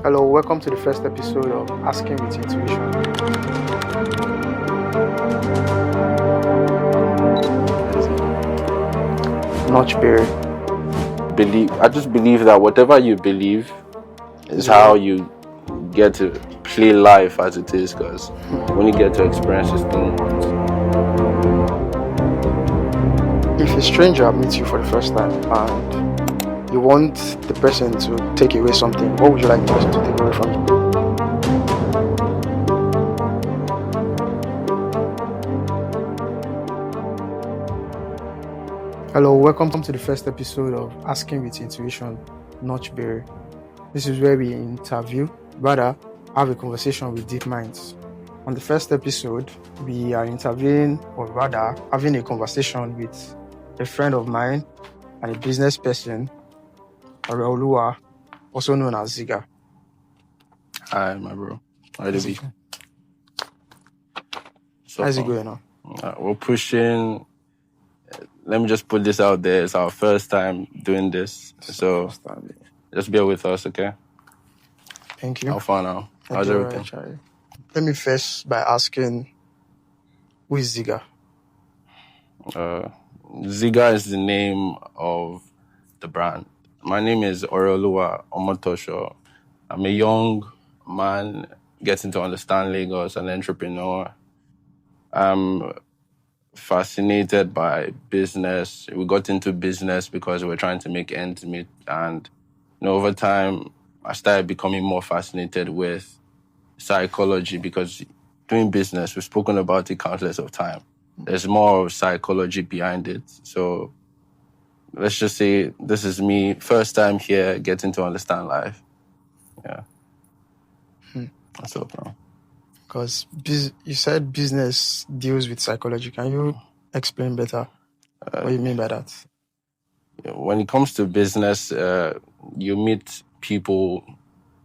Hello, welcome to the first episode of Asking with Intuition. Notch Berry. I just believe that whatever you believe is how you get to play life as it is, because when you get to experience this thing once. If a stranger meets you for the first time and you want the person to take away something, what would you like the person to take away from you? Hello, welcome to the first episode of Asking with Intuition, Notch Berry. This is where we have a conversation with deep minds. On the first episode, we are interviewing, or rather, having a conversation with a friend of mine and a business person, Oluwa, also known as ZIGGA. Hi, my bro. How do you be? How's it going now? We're pushing. Let me just put this out there. It's our first time doing this. So just bear with us, okay? Thank you. How far now? How's everything? Right, let me first by asking, who is ZIGGA? ZIGGA is the name of the brand. My name is Oluwa Omotosho. I'm a young man getting to understand Lagos, an entrepreneur. I'm fascinated by business. We got into business because we were trying to make ends meet. And over time, I started becoming more fascinated with psychology, because doing business, we've spoken about it countless of times. There's more psychology behind it. So let's just say this is me, first time here, getting to understand life. Yeah. That's all now. Because you said business deals with psychology. Can you explain better what you mean by that? When it comes to business, you meet people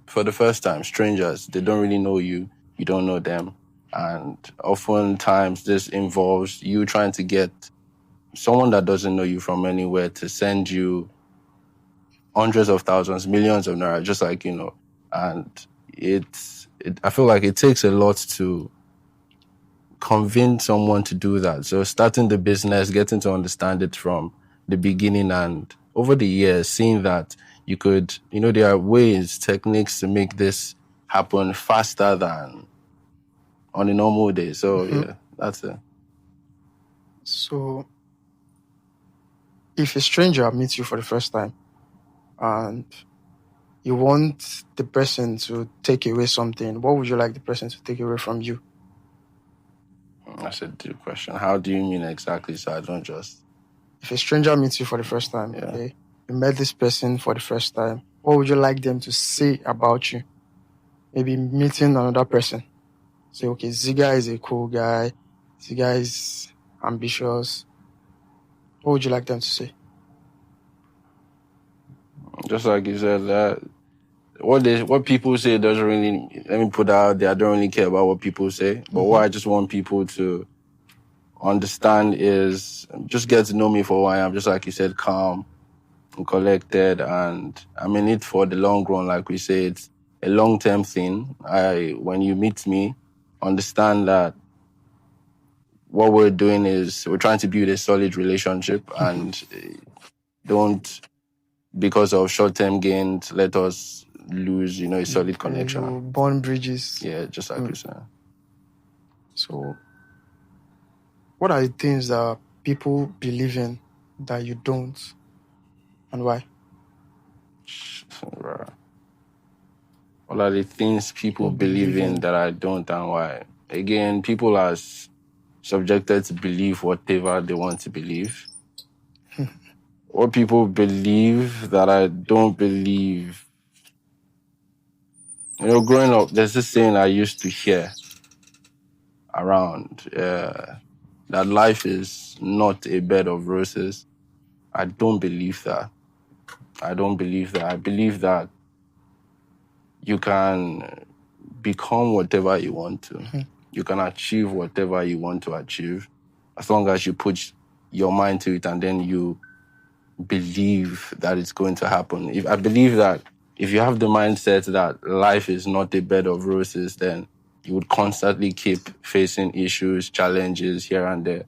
for the first time, strangers. They don't really know you. You don't know them. And oftentimes this involves you trying to get someone that doesn't know you from anywhere to send you hundreds of thousands, millions of naira, just like, and I feel like it takes a lot to convince someone to do that. So starting the business, getting to understand it from the beginning, and over the years, seeing that you could, there are ways, techniques to make this happen faster than on a normal day. So yeah, that's it. So if a stranger meets you for the first time and you want the person to take away something, what would you like the person to take away from you? That's a deep question. How do you mean exactly? So I don't just... If a stranger meets you for the first time, okay, you met this person for the first time, what would you like them to say about you? Maybe meeting another person. Say, okay, ZIGGA is a cool guy. ZIGGA is ambitious. What would you like them to say? Just like you said, what people say doesn't really, let me put that out there, I don't really care about what people say. But what I just want people to understand is just get to know me for who I am. Just like you said, calm and collected. And I'm in it for the long run. Like we say, it's a long-term thing. When you meet me, understand that what we're doing is we're trying to build a solid relationship, and don't, because of short-term gains, let us lose, a solid connection. Burn bridges. Yeah, just like you said. So, what are the things that people believe in that you don't, and why? What are the things people believe in that I don't, and why? Again, people are subjected to believe whatever they want to believe. What people believe that I don't believe. Growing up, there's this saying I used to hear around, that life is not a bed of roses. I don't believe that. I believe that you can become whatever you want to. You can achieve whatever you want to achieve, as long as you put your mind to it and then you believe that it's going to happen. I believe that if you have the mindset that life is not a bed of roses, then you would constantly keep facing issues, challenges here and there.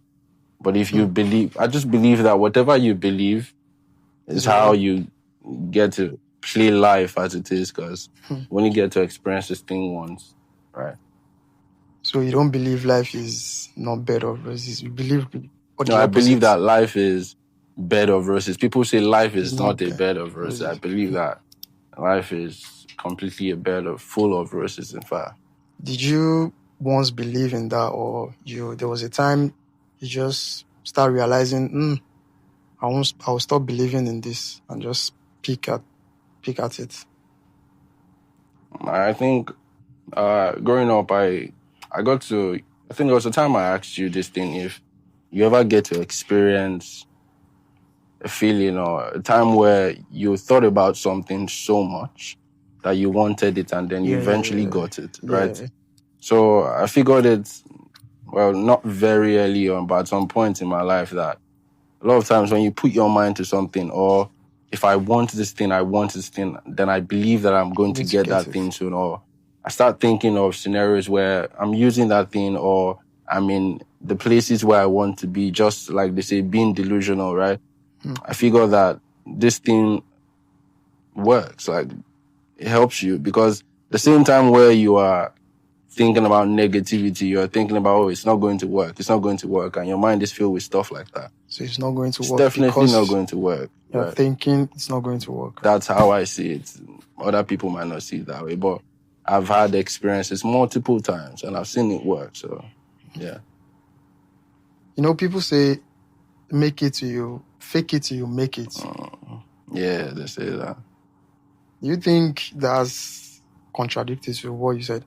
But if you believe, I just believe that whatever you believe is how you get to play life as it is, because when you get to experience this thing once, right? So you don't believe life is not bed of roses. You believe No, I believe that life is bed of roses. People say life is not a bed of roses. I believe that life is completely a bed of full of roses, in fact. Did you once believe in that, or there was a time you just start realizing, I'll stop believing in this and just pick at it? I think growing up, I think there was a time I asked you this thing, if you ever get to experience a feeling or a time where you thought about something so much that you wanted it and then you eventually got it, right? Yeah. So I figured it, well, not very early on, but at some point in my life, that a lot of times when you put your mind to something, or if I want this thing, then I believe that I'm going to get that thing soon, or I start thinking of scenarios where I'm using that thing, or I'm in the places where I want to be, just like they say, being delusional, right? I figure that this thing works, like it helps you, because the same time where you are thinking about negativity, you're thinking about, oh, it's not going to work, and your mind is filled with stuff like that. So it's not going to work. It's definitely not going to work. You're thinking it's not going to work. That's how I see it. Other people might not see it that way, but I've had experiences multiple times and I've seen it work. So, yeah. People say, make it to you, fake it till you make it. Yeah, they say that. Do you think that's contradictory to what you said?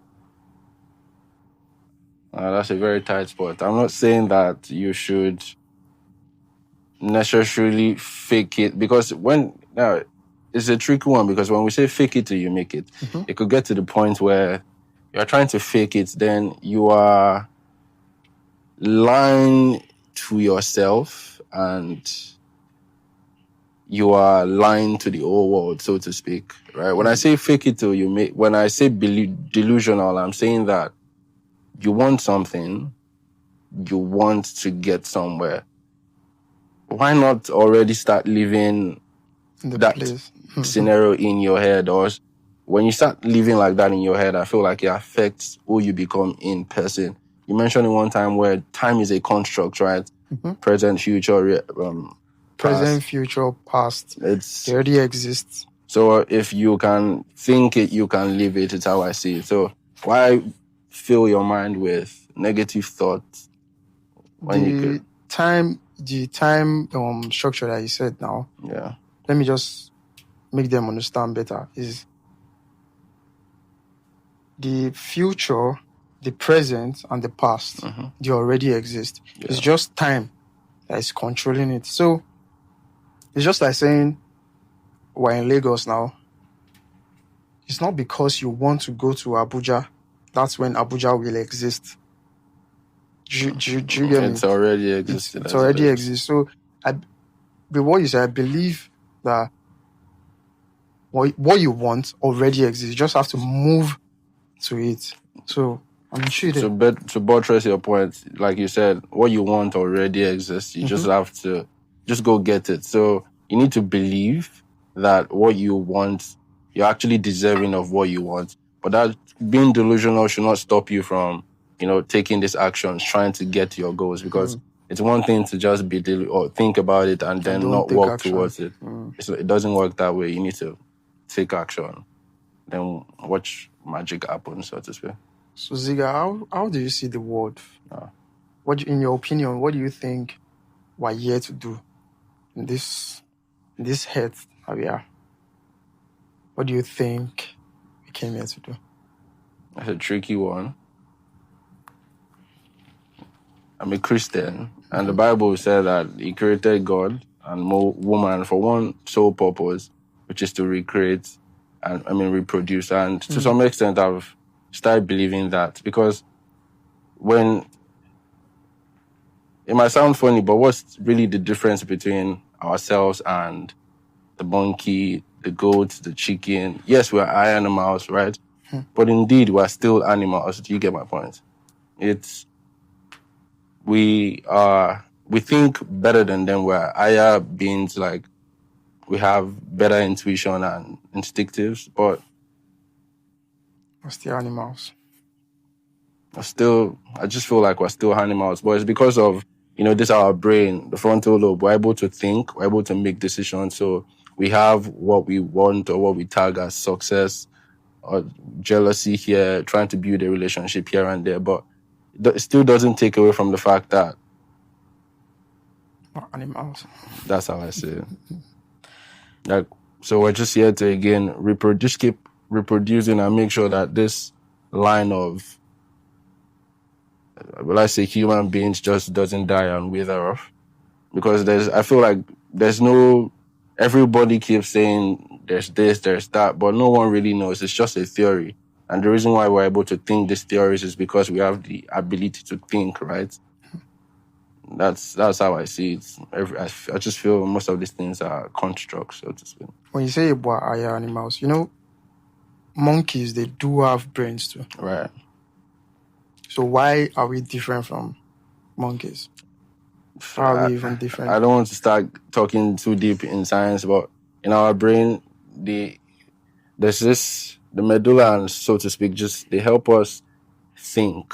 That's a very tight spot. I'm not saying that you should necessarily fake it, because it's a tricky one, because when we say fake it till you make it, it could get to the point where you're trying to fake it, then you are lying to yourself and you are lying to the whole world, so to speak, right? When I say fake it till you make, when I say delusional, I'm saying that you want something, you want to get somewhere. Why not already start living that scenario in your head? Or when you start living like that in your head, I feel like it affects who you become in person. You mentioned in one time where time is a construct, right? Present, future, present, future, past. It already exists. So if you can think it, you can live it. It's how I see it. So why fill your mind with negative thoughts when the time structure that you said now? Yeah. Let me just make them understand better. Is the future, the present, and the past, they already exist. Yeah. It's just time that is controlling it. So it's just like saying we're in Lagos now. It's not because you want to go to Abuja, that's when Abuja will exist. Do you get me? It's already existed. It's already exists. So with what you said, I believe that what you want already exists. You just have to move to it. So I'm sure that to buttress your point, like you said, what you want already exists. You just have to just go get it. So you need to believe that what you want, you're actually deserving of what you want. But that being delusional should not stop you from, taking these actions, trying to get to your goals. Because it's one thing to just be or think about it and then not walk towards it. It doesn't work that way. You need to take action, then watch magic happen, so to speak. So ZIGGA, how do you see the world? What, in your opinion, what do you think we're here to do in this earth that we are? What do you think we came here to do? That's a tricky one. I'm a Christian, and the Bible said that He created God and woman for one sole purpose, which is to recreate and reproduce. And to some extent, I've started believing that, because it might sound funny, but what's really the difference between ourselves and the monkey, the goat, the chicken. Yes, we're eye animals, right? But indeed, we're still animals. Do you get my point? We think better than them. We're higher beings, like we have better intuition and instinctives, but We're still animals. I just feel like we're still animals. But it's because of, this our brain, the frontal lobe, we're able to think, we're able to make decisions. So we have what we want or what we tag as success or jealousy here, trying to build a relationship here and there. But it still doesn't take away from the fact that We're animals. that's how I see it. Like, so we're just here to, again, keep reproducing and make sure that this line of, will I say, human beings just doesn't die and wither off. Because I feel like everybody keeps saying there's this, there's that, but no one really knows. It's just a theory. And the reason why we're able to think these theories is because we have the ability to think, right? That's how I see it. I just feel most of these things are constructs, so to speak. When you say about higher animals, monkeys, they do have brains too. Right. So why are we different from monkeys? How are we even different? I don't want to start talking too deep in science, but in our brain, there's the medulla, and so to speak, just they help us think.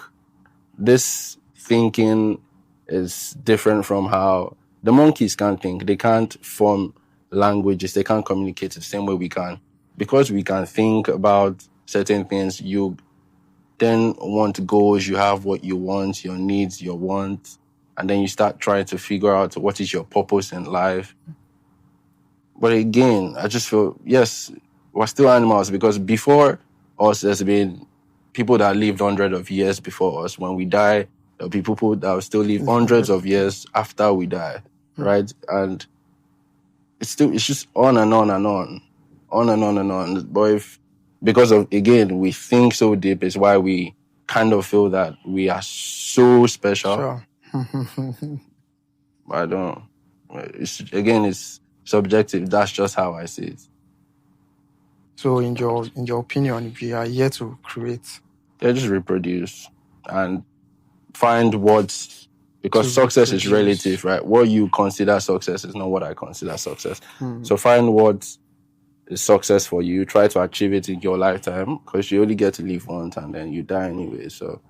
This thinking is different from how the monkeys can't think. They can't form languages. They can't communicate the same way we can. Because we can think about certain things, you then want goals, you have what you want, your needs, your wants, and then you start trying to figure out what is your purpose in life. But again, I just feel, yes, we're still animals because before us, there's been people that lived hundreds of years before us. When we die, there'll be people that will still live hundreds of years after we die, right? And it's just on and on and on. On and on and on. But because of, again, we think so deep is why we kind of feel that we are so special. Sure. I don't. It's subjective. That's just how I see it. So in your opinion, if you are here to create, just reproduce and find because success is relative, right? What you consider success is not what I consider success. So find what is success for you. Try to achieve it in your lifetime because you only get to live once and then you die anyway. So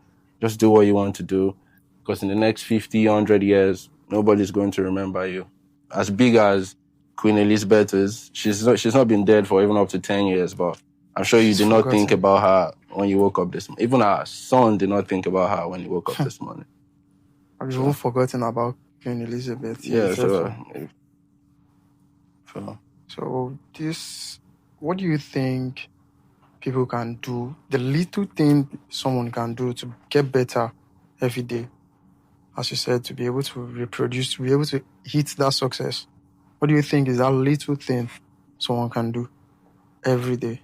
just do what you want to do because in the next 50, 100 years, nobody's going to remember you. As big as Queen Elizabeth is, she's not been dead for even up to 10 years, but I'm sure you did not think about her when you woke up this morning. Even our son did not think about her when he woke up this morning. Have you even forgotten about Queen Elizabeth? Yeah, So what do you think people can do? The little thing someone can do to get better every day, as you said, to be able to reproduce, to be able to hit that success. What do you think is that little thing someone can do every day?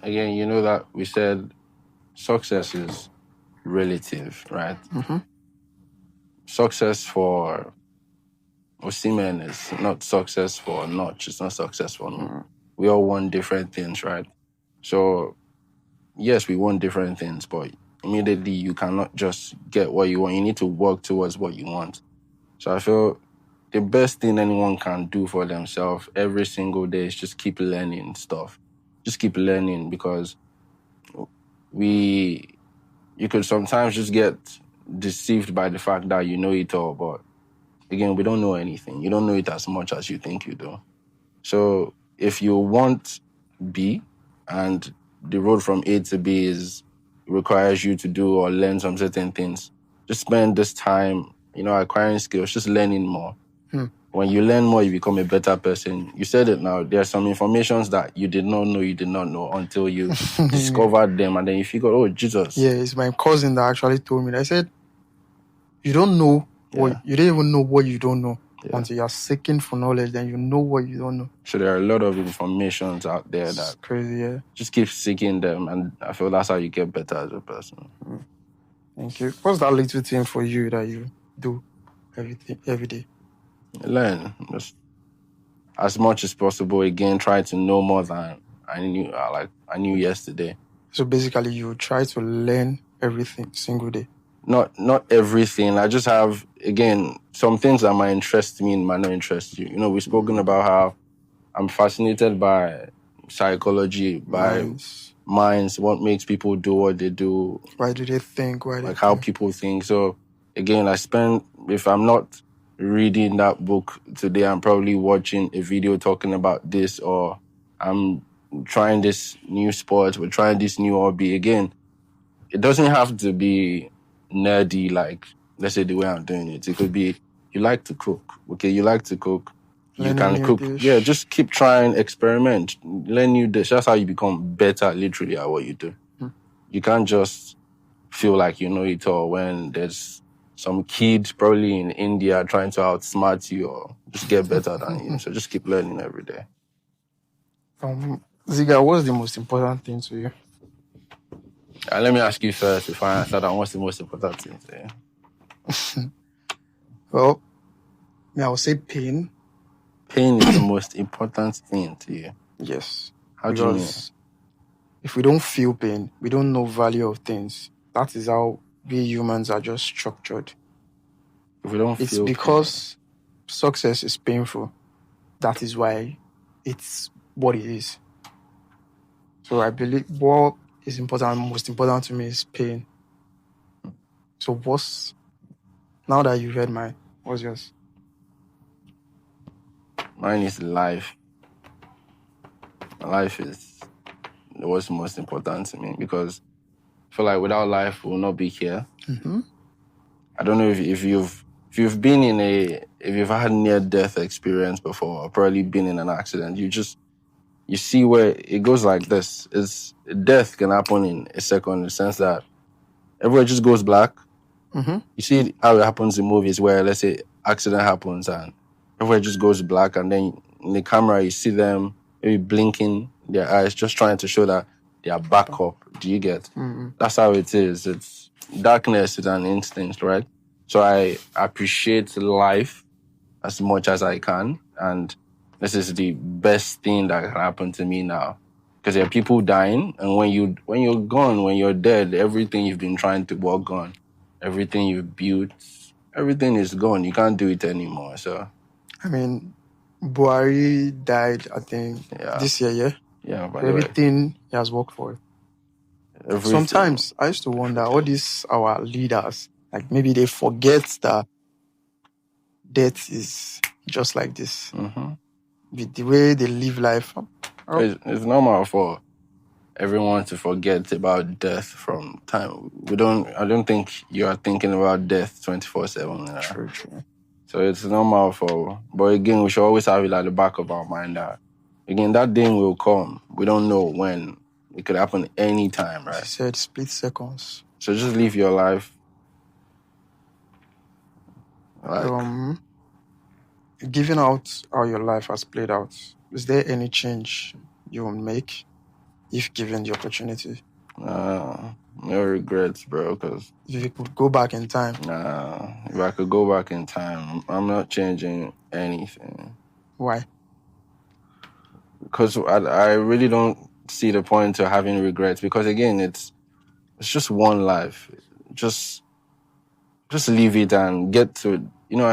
Again, you know that we said success is relative, right? Mm-hmm. Success for Osimhen is not success for Notch. It's not success for me. We all want different things, right? So, yes, we want different things, but immediately you cannot just get what you want. You need to work towards what you want. So I feel the best thing anyone can do for themselves every single day is just keep learning stuff. Just keep learning because you could sometimes just get deceived by the fact that you know it all, but again, we don't know anything. You don't know it as much as you think you do. So if you want B and the road from A to B requires you to do or learn some certain things, just spend this time, acquiring skills, just learning more. When you learn more, you become a better person. You said it now. There are some informations that you did not know until you discovered them, and then you figure, oh, Jesus. Yeah, it's my cousin that actually told me. I said, you don't know you don't even know what you don't know until you're seeking for knowledge. Then you know what you don't know. So there are a lot of informations out there that's crazy. Yeah, just keep seeking them, and I feel that's how you get better as a person. Thank you. What's that little thing for you that you do every day? Learn. as much as possible, again, try to know more than I knew yesterday. So basically, you try to learn everything single day. Not everything. I just have, again, some things that might interest me and might not interest you. We've spoken about how I'm fascinated by psychology, by minds, what makes people do what they do. Why do they think? How people think. So again, if I'm not reading that book today, I'm probably watching a video talking about this, or I'm trying this new sport, we're trying this new hobby. Again, it doesn't have to be nerdy, like, let's say the way I'm doing it. It could be, you like to cook. Okay, you like to cook. You can cook. Dish. Yeah, just keep trying, experiment, learn new dish. That's how you become better, literally, at what you do. You can't just feel like you know it all when there's some kid probably in India trying to outsmart you or just get better than you. So just keep learning every day. ZIGGA, what's the most important thing to you? Let me ask you first if I answer that. What's the most important thing to you? Well, I would say pain. Pain is the most important thing to you. Yes. How do you mean? If we don't feel pain, we don't know value of things. That is how we humans are just structured. If we don't it's feel because success is painful. That is why it's what it is. So I believe what is most important to me is pain. So now that you've heard mine, what's yours? Mine is life. Life is what's most important to me, because I feel like without life, we'll not be here. Mm-hmm. I don't know if you've been if you've had near-death experience before, or probably been in an accident, you see where it goes like this. Death can happen in a second, in the sense that everywhere just goes black. Mm-hmm. You see how it happens in movies where, let's say, accident happens and everywhere just goes black, and then in the camera you see them maybe blinking their eyes, just trying to show that they are back up. Do you get? Mm-hmm. That's how it is. It's darkness is an instinct, right? So I appreciate life as much as I can, and this is the best thing that can happen to me now. Because there are people dying, and when you're gone, when you're dead, everything you've been trying to work on, everything you've built, everything is gone. You can't do it anymore. So, I mean, Buhari died, I think, this year, yeah? Yeah, by everything he has worked for. Everything. Sometimes I used to wonder, all these our leaders, like maybe they forget that death is just like this. Mm-hmm. With the way they live life. It's normal for everyone to forget about death from time. I don't think you are thinking about death 24/7. True. So it's normal but again, we should always have it at the back of our mind that, again, that day will come. We don't know when. It could happen anytime, right? She said split seconds. So just live your life. Giving out how your life has played out, is there any change you will make if given the opportunity? No regrets, bro, because if you could go back in time. If I could go back in time, I'm not changing anything. Why? Because I really don't see the point to having regrets, because again, it's just one life. Just leave it and get to it.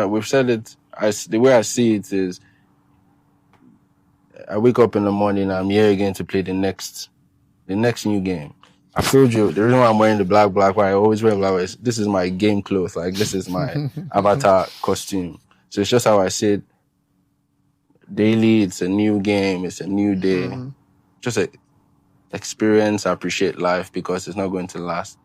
We've said it. The way I see it is, I wake up in the morning, I'm here again to play the next new game. I told you, the reason why I'm wearing the black, white, I always wear black, white, this is my game clothes. Like, this is my avatar costume. So it's just how I see it. Daily, it's a new game, it's a new day. Mm-hmm. Just experience, appreciate life, because it's not going to last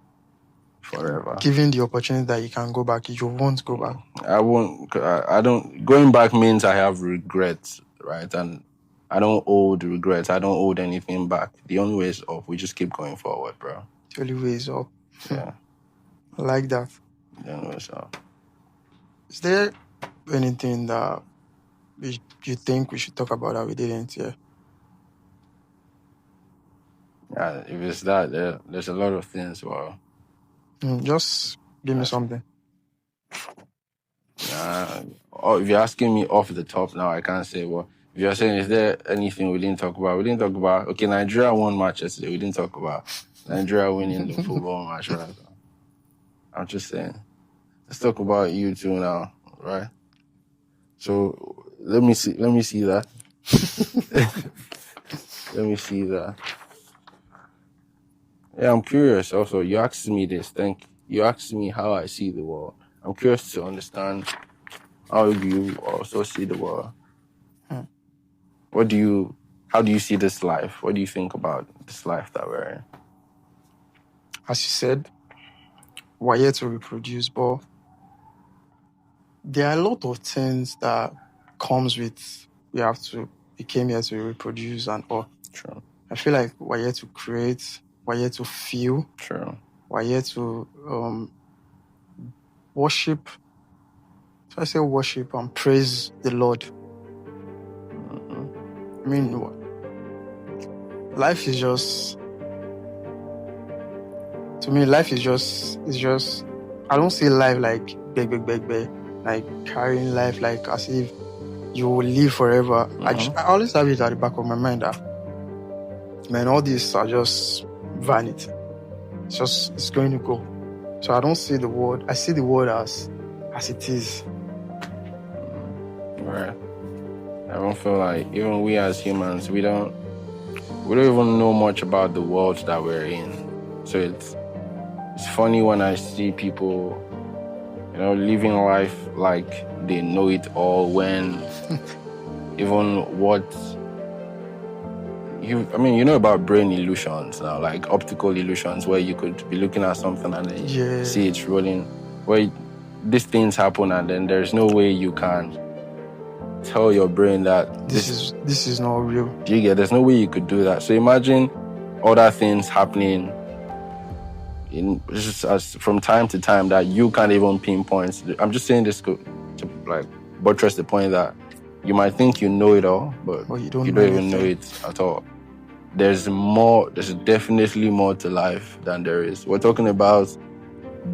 forever. Given the opportunity that you can go back, you won't go back. I won't. I don't. Going back means I have regrets, right? And I don't hold regrets. I don't hold anything back. The only way is up. We just keep going forward, bro. The only way is up. Yeah. I like that. The only way is up. Is there anything that you think we should talk about that we didn't? Yeah. Yeah, if it's that, there's a lot of things. Well, just give me something. If you're asking me off the top now, I can't say. Well, If you're saying, is there anything we didn't talk about? We didn't talk about, okay, Nigeria won match yesterday. We didn't talk about Nigeria winning the football match, right? I'm just saying. Let's talk about you two now, right? So let me see that. Let me see that. Yeah, I'm curious also. You asked me this, you asked me how I see the world. I'm curious to understand how you also see the world. How do you see this life? What do you think about this life that we're in? As you said, we're here to reproduce, but there are a lot of things that comes with we came here to reproduce and all. True. I feel like we're here to create, we're here to feel. True. We're here to worship. So I say worship and praise the Lord. I mean, life is just, to me, life is just, I don't see life like beg, like carrying life like as if you will live forever. I always have it at the back of my mind that, man, all these are just vanity. It's going to go. So I don't see the world, I see the world as it is. Right. I don't feel like even we as humans, we don't even know much about the world that we're in. So it's funny when I see people, living life like they know it all, when even you know about brain illusions now, like optical illusions, where you could be looking at something and then see it rolling, where these things happen and then there's no way you can tell your brain that this is not real. Do you get? There's no way you could do that. So imagine other things happening from time to time that you can't even pinpoint. I'm just saying this to like buttress the point that you might think you know it all, but you don't even know it at all. There's definitely more to life than there is. We're talking about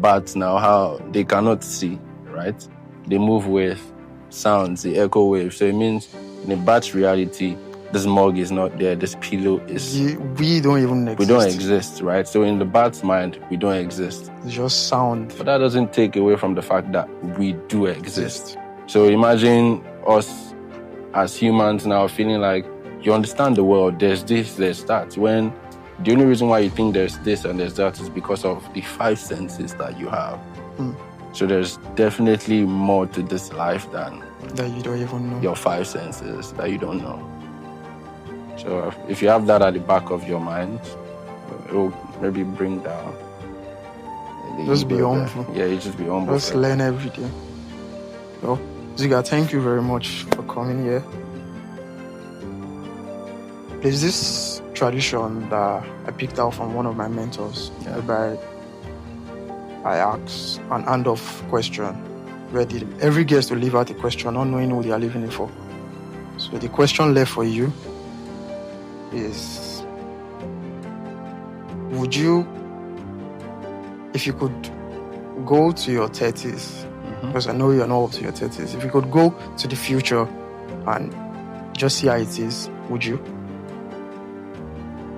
bats now, how they cannot see, right? They move with sounds, the echo waves. So it means in a bat's reality, this mug is not there, this pillow is... We don't even exist. We don't exist, right? So in the bat's mind, we don't exist. It's just sound. But that doesn't take away from the fact that we do exist. So imagine us as humans now feeling like you understand the world, there's this, there's that. When the only reason why you think there's this and there's that is because of the 5 senses that you have. So there's definitely more to this life than that you don't even know. Your 5 senses that you don't know. So if you have that at the back of your mind, it will maybe bring down. Just be humble. Yeah, you just be humble. Just learn every day. Well, ZIGGA, thank you very much for coming here. There's this tradition that I picked out from one of my mentors, whereby I ask an hand-off question where every guest will leave out a question, not knowing who they are leaving it for. So the question left for you is, would you, if you could go to your 30s, because I know you're not up to your 30s, if you could go to the future and just see how it is, would you?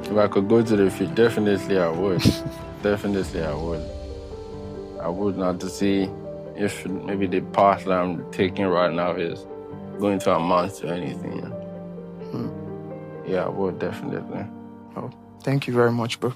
If I could go to the future, definitely I would. Definitely I would. I would not to see if maybe the path that I'm taking right now is going to amount to anything. Yeah, I would definitely. Oh, thank you very much, bro.